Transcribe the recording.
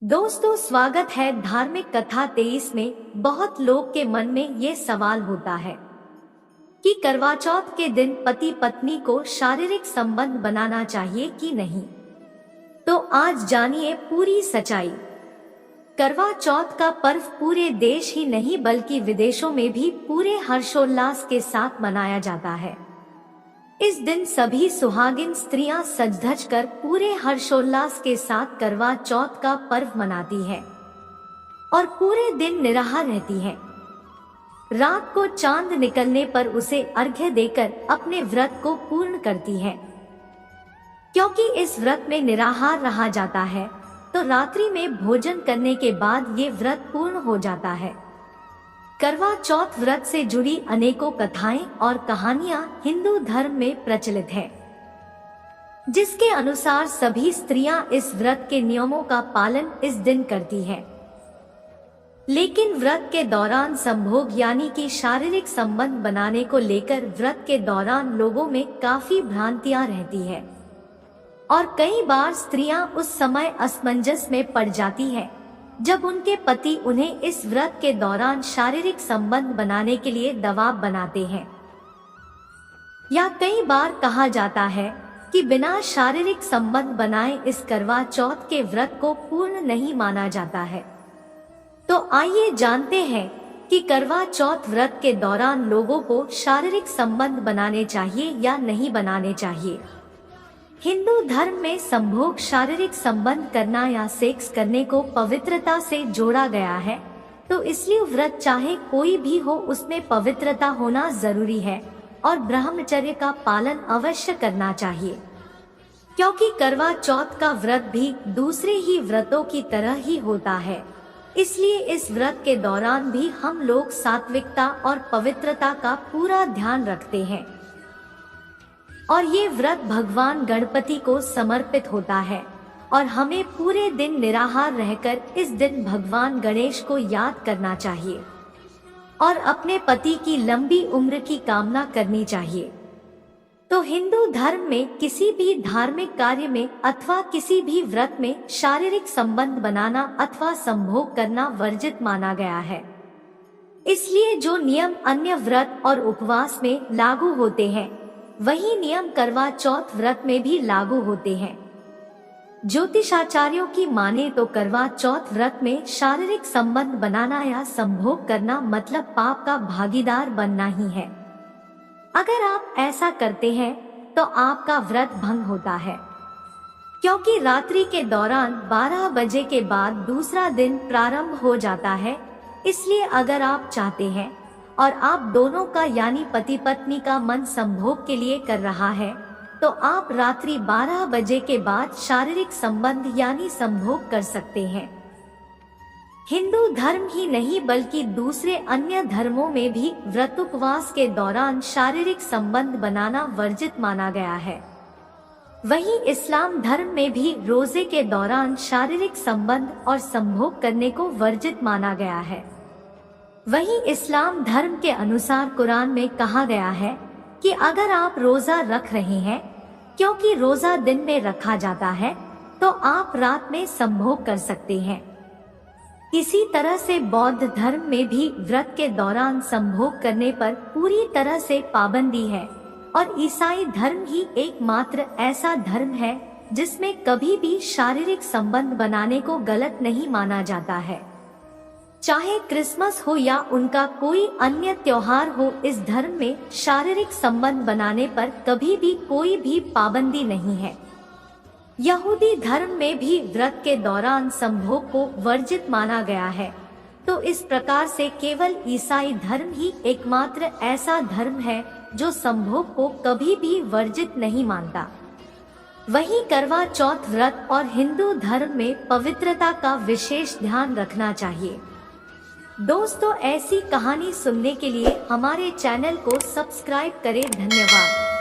दोस्तों, स्वागत है धार्मिक कथा 23 में। बहुत लोग के मन में ये सवाल होता है कि करवा चौथ के दिन पति पत्नी को शारीरिक संबंध बनाना चाहिए कि नहीं। तो आज जानिए पूरी सच्चाई। करवा चौथ का पर्व पूरे देश ही नहीं बल्कि विदेशों में भी पूरे हर्षोल्लास के साथ मनाया जाता है। इस दिन सभी सुहागिन स्त्रियां सज धज कर पूरे हर्षोल्लास के साथ करवा चौथ का पर्व मनाती है और पूरे दिन निराहा रहती है। रात को चांद निकलने पर उसे अर्घ्य देकर अपने व्रत को पूर्ण करती है। क्योंकि इस व्रत में निराहार रहा जाता है तो रात्रि में भोजन करने के बाद ये व्रत पूर्ण हो जाता है। करवा चौथ व्रत से जुड़ी अनेकों कथाएं और कहानियां हिंदू धर्म में प्रचलित है, जिसके अनुसार सभी स्त्रियां इस व्रत के नियमों का पालन इस दिन करती हैं। लेकिन व्रत के दौरान संभोग यानी कि शारीरिक संबंध बनाने को लेकर व्रत के दौरान लोगों में काफी भ्रांतियां रहती है और कई बार स्त्रियां उस समय असमंजस में पड़ जाती हैं जब उनके पति उन्हें इस व्रत के दौरान शारीरिक संबंध बनाने के लिए दबाव बनाते हैं। या कई बार कहा जाता है कि बिना शारीरिक संबंध बनाए इस करवा चौथ के व्रत को पूर्ण नहीं माना जाता है। तो आइए जानते हैं कि करवा चौथ व्रत के दौरान लोगों को शारीरिक संबंध बनाने चाहिए या नहीं बनाने चाहिए। हिंदू धर्म में संभोग शारीरिक संबंध करना या सेक्स करने को पवित्रता से जोड़ा गया है, तो इसलिए व्रत चाहे कोई भी हो उसमें पवित्रता होना जरूरी है और ब्रह्मचर्य का पालन अवश्य करना चाहिए। क्योंकि करवा चौथ का व्रत भी दूसरे ही व्रतों की तरह ही होता है, इसलिए इस व्रत के दौरान भी हम लोग सात्विकता और पवित्रता का पूरा ध्यान रखते हैं और ये व्रत भगवान गणपति को समर्पित होता है और हमें पूरे दिन निराहार रहकर इस दिन भगवान गणेश को याद करना चाहिए और अपने पति की लंबी उम्र की कामना करनी चाहिए। तो हिंदू धर्म में किसी भी धार्मिक कार्य में अथवा किसी भी व्रत में शारीरिक संबंध बनाना अथवा संभोग करना वर्जित माना गया है। इसलिए जो नियम अन्य व्रत और उपवास में लागू होते हैं वही नियम करवा चौथ व्रत में भी लागू होते हैं। ज्योतिषाचार्यों की माने तो करवा चौथ व्रत में शारीरिक संबंध बनाना या संभोग करना मतलब पाप का भागीदार बनना ही है। अगर आप ऐसा करते हैं तो आपका व्रत भंग होता है, क्योंकि रात्रि के दौरान 12 बजे के बाद दूसरा दिन प्रारंभ हो जाता है। इसलिए अगर आप चाहते हैं और आप दोनों का यानी पति पत्नी का मन संभोग के लिए कर रहा है तो आप रात्रि 12 बजे के बाद शारीरिक संबंध यानी संभोग कर सकते हैं। हिंदू धर्म ही नहीं बल्कि दूसरे अन्य धर्मों में भी व्रत उपवास के दौरान शारीरिक संबंध बनाना वर्जित माना गया है। वहीं इस्लाम धर्म में भी रोजे के दौरान शारीरिक संबंध और संभोग करने को वर्जित माना गया है। वहीं इस्लाम धर्म के अनुसार कुरान में कहा गया है कि अगर आप रोजा रख रहे हैं, क्योंकि रोजा दिन में रखा जाता है, तो आप रात में संभोग कर सकते हैं। इसी तरह से बौद्ध धर्म में भी व्रत के दौरान संभोग करने पर पूरी तरह से पाबंदी है और ईसाई धर्म ही एकमात्र ऐसा धर्म है जिसमें कभी भी शारीरिक संबंध बनाने को गलत नहीं माना जाता है। चाहे क्रिसमस हो या उनका कोई अन्य त्योहार हो, इस धर्म में शारीरिक संबंध बनाने पर कभी भी कोई भी पाबंदी नहीं है। यहूदी धर्म में भी व्रत के दौरान संभोग को वर्जित माना गया है। तो इस प्रकार से केवल ईसाई धर्म ही एकमात्र ऐसा धर्म है जो संभोग को कभी भी वर्जित नहीं मानता। वहीं करवा चौथ व्रत और हिंदू धर्म में पवित्रता का विशेष ध्यान रखना चाहिए। दोस्तों, ऐसी कहानी सुनने के लिए हमारे चैनल को सब्सक्राइब करें। धन्यवाद।